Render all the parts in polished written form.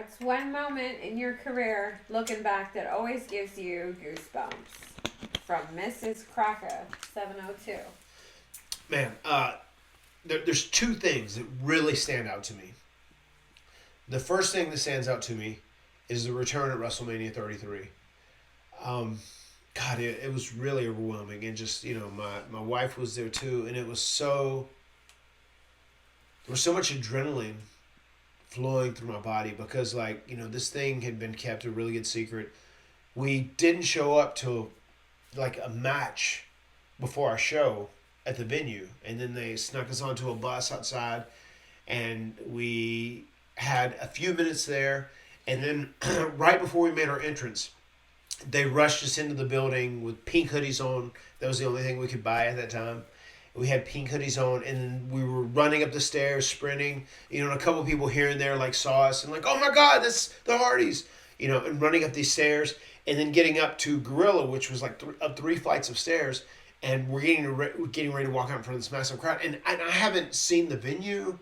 What's one moment in your career, looking back, that always gives you goosebumps? From Mrs. Crocker, 702. Man, there's two things that really stand out to me. The first thing that stands out to me is the return at WrestleMania 33. Um, God, it was really overwhelming, and just my wife was there too, and it was there was so much adrenaline flowing through my body because this thing had been kept a really good secret. We didn't show up till like a match before our show at the venue, and then they snuck us onto a bus outside, and we had a few minutes there, and then right before we made our entrance, they rushed us into the building with pink hoodies on. That was the only thing we could buy at that time. We had pink hoodies on, and then we were running up the stairs, sprinting. And a couple people here and there saw us and oh my God, that's the Hardys. And running up these stairs, and then getting up to Gorilla, which was up three flights of stairs, and we're getting ready to walk out in front of this massive crowd. And I haven't seen the venue,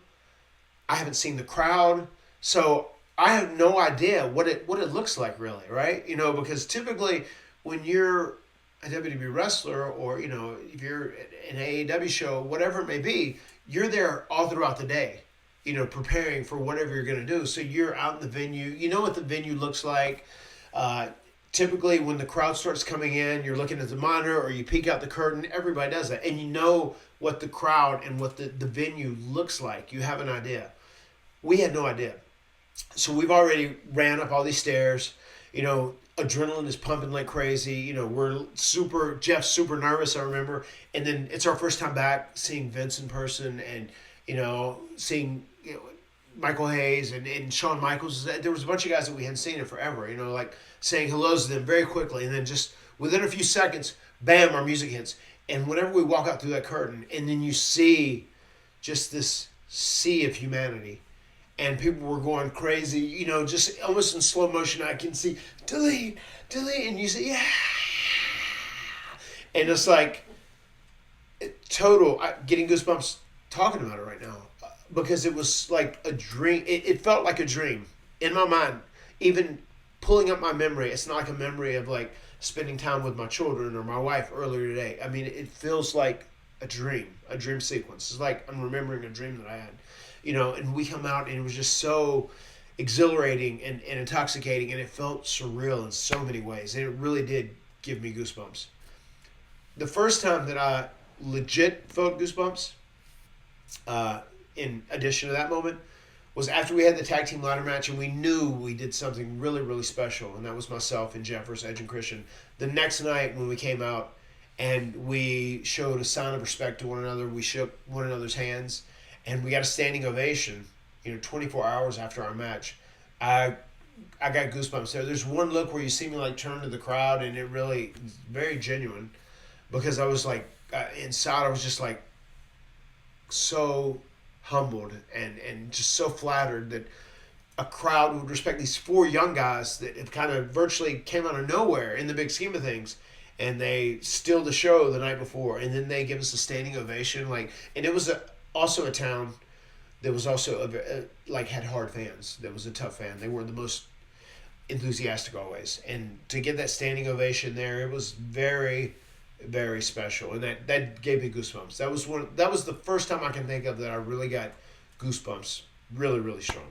I haven't seen the crowd, so I have no idea what it looks like really, right? Because typically when you're a WWE wrestler, or if you're an AEW show, whatever it may be, you're there all throughout the day, preparing for whatever you're going to do. So you're out in the venue, you know what the venue looks like. Typically when the crowd starts coming in, you're looking at the monitor or you peek out the curtain. Everybody does that, and you know what the crowd and what the venue looks like. You have an idea. We had no idea. So we've already ran up all these stairs. Adrenaline is pumping like crazy. Jeff's super nervous, I remember. And then it's our first time back seeing Vince in person, and, seeing, Michael Hayes and Shawn Michaels. There was a bunch of guys that we hadn't seen in forever, saying hellos to them very quickly. And then just within a few seconds, bam, our music hits. And whenever we walk out through that curtain, and then you see just this sea of humanity, and people were going crazy, just almost in slow motion. I can see delete, and you say, yeah. And it's total, getting goosebumps talking about it right now, because it was like a dream. It felt like a dream in my mind. Even pulling up my memory, it's not like a memory of spending time with my children or my wife earlier today. I mean, it feels like a dream sequence. It's like I'm remembering a dream that I had. And we come out, and it was just so exhilarating and intoxicating, and it felt surreal in so many ways. And it really did give me goosebumps. The first time that I legit felt goosebumps, in addition to that moment, was after we had the tag team ladder match, and we knew we did something really, really special, and that was myself and Jeff versus Edge and Christian. The next night when we came out and we showed a sign of respect to one another, we shook one another's hands, and we got a standing ovation, 24 hours after our match. I got goosebumps there. There's one look where you see me turn to the crowd, and it really is very genuine, because I was inside I was just so humbled and just so flattered that a crowd would respect these four young guys that have kind of virtually came out of nowhere in the big scheme of things. And they steal the show the night before, and then they give us a standing ovation. And it was also a town that was also had hard fans. That was a tough fan. They weren't the most enthusiastic always, and to get that standing ovation there, it was very, very special, and that gave me goosebumps. That was the first time I can think of that I really got goosebumps, really, really strong.